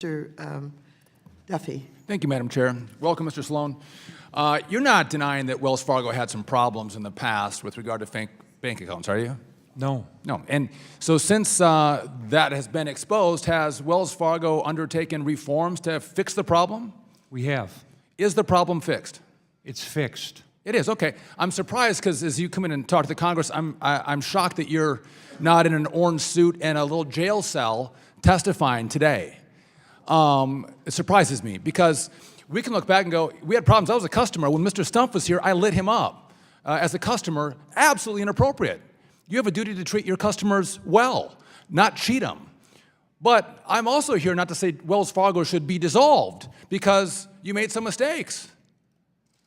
Mr. Duffy. Thank you, Madam Chair. Welcome, Mr. Sloan. You're not denying that Wells Fargo had some problems in the past with regard to bank accounts, are you? No. No. And so since that has been exposed, has Wells Fargo undertaken reforms to fix the problem? We have. Is the problem fixed? It's fixed. It is, okay. I'm surprised because as you come in and talk to the Congress, I'm shocked that you're not in an orange suit and a little jail cell testifying today. It surprises me because we can look back and go, we had problems. I was a customer. When Mr. Stump was here, I lit him up. As a customer, absolutely inappropriate. You have a duty to treat your customers well, not cheat them. But I'm also here not to say Wells Fargo should be dissolved because you made some mistakes.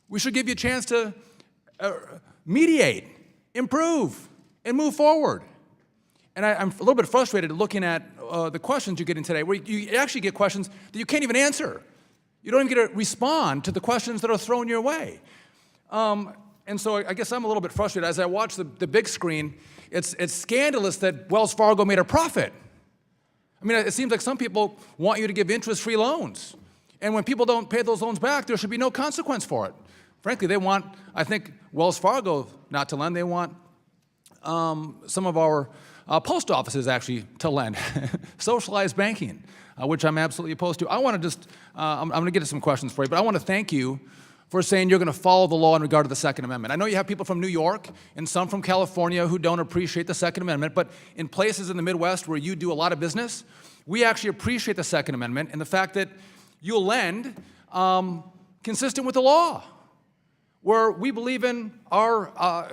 We should give you a chance to mediate, improve, and move forward. And I'm a little bit frustrated looking at the questions you're getting today, where you actually get questions that you can't even answer. You don't even get to respond to the questions that are thrown your way. And so I guess I'm a little bit frustrated. As I watch the big screen, it's scandalous that Wells Fargo made a profit. I mean, it seems like some people want you to give interest-free loans. And when people don't pay those loans back, there should be no consequence for it. Frankly, they want, I think, Wells Fargo not to lend. They want some of our post offices actually to lend. Socialized banking, which I'm absolutely opposed to. I want to just, I'm going to get to some questions for you, but I want to thank you for saying you're going to follow the law in regard to the Second Amendment. I know you have people from New York and some from California who don't appreciate the Second Amendment, but in places in the Midwest where you do a lot of business, we actually appreciate the Second Amendment and the fact that you'll lend consistent with the law, where we believe in our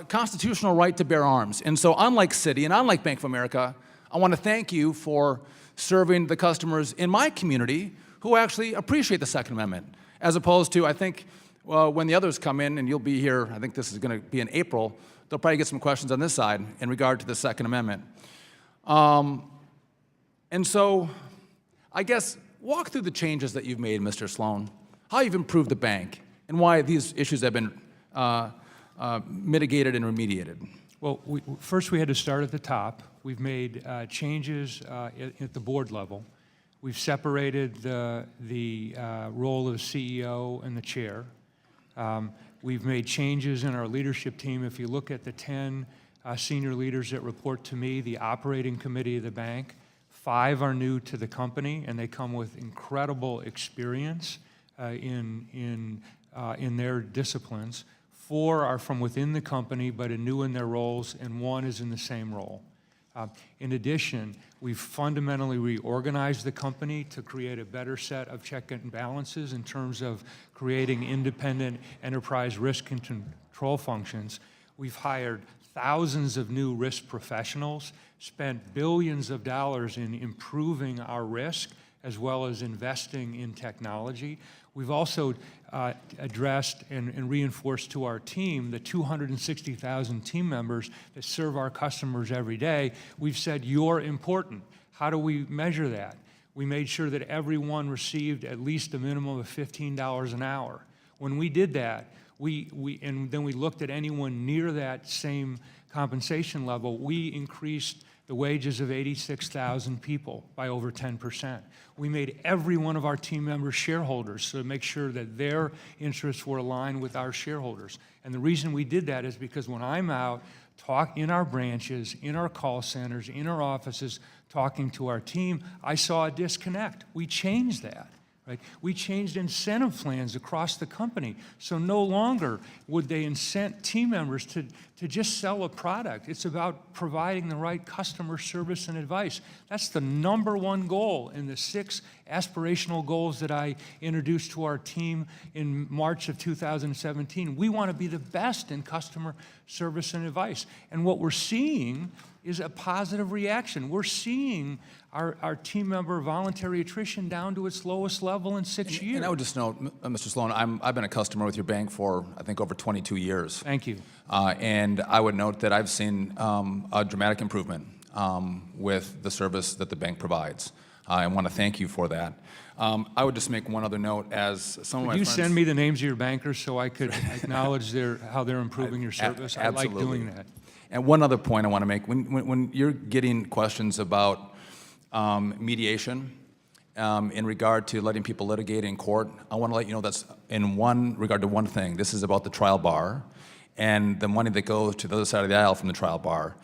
constitutional right to bear arms. And so unlike Citi and unlike Bank of America, I want to thank you for serving the customers in my community who actually appreciate the Second Amendment, as opposed to, I think, when the others come in, and you'll be here, I think this is going to be in April, they'll probably get some questions on this side in regard to the Second Amendment. And so I guess walk through the changes that you've made, Mr. Sloan, how you've improved the bank, and why these issues have been mitigated and remediated. Well, first we had to start at the top. We've made changes at the board level. We've separated the role of the CEO and the chair. We've made changes in our leadership team. If you look at the 10 senior leaders that report to me, the operating committee of the bank, 5 are new to the company, and they come with incredible experience in their disciplines. 4 are from within the company, but are new in their roles, and 1 is in the same role. In addition, we've fundamentally reorganized the company to create a better set of check and balances in terms of creating independent enterprise risk and control functions. We've hired thousands of new risk professionals, spent billions of dollars in improving our risk, as well as investing in technology. We've also addressed and reinforced to our team, the 260,000 team members that serve our customers every day. We've said, you're important. How do we measure that? We made sure that everyone received at least a minimum of $15 an hour. When we did that, and then we looked at anyone near that same compensation level, we increased the wages of 86,000 people by over 10%. We made every one of our team members shareholders to make sure that their interests were aligned with our shareholders. And the reason we did that is because when I'm out in our branches, in our call centers, in our offices, talking to our team, I saw a disconnect. We changed that. Right? We changed incentive plans across the company, so no longer would they incent team members to just sell a product. It's about providing the right customer service and advice. That's the #1 goal in the 6 aspirational goals that I introduced to our team in March of 2017. We want to be the best in customer service and advice. And what we're seeing is a positive reaction. We're seeing our team member voluntary attrition down to its lowest level in 6 years. And I would just note, Mr. Sloan, I've been a customer with your bank for, I think, over 22 years. Thank you. And I would note that I've seen a dramatic improvement with the service that the bank provides. I want to thank you for that. I would just make one other note, as some of my friends... Could you send me the names of your bankers so I could acknowledge how they're improving your service? I like doing that. And one other point I want to make, when you're getting questions about mediation in regard to letting people litigate in court. I want to let you know that's in regard to one thing. This is about the trial bar and the money that goes to the other side of the aisle from the trial bar.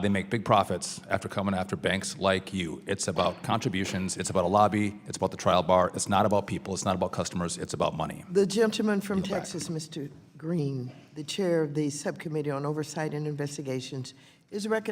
They make big profits after coming after banks like you. It's about contributions. It's about a lobby. It's about the trial bar. It's not about people. It's not about customers. It's about money. The gentleman from Texas, Mr. Green, the chair of the Subcommittee on Oversight and Investigations, is recognized.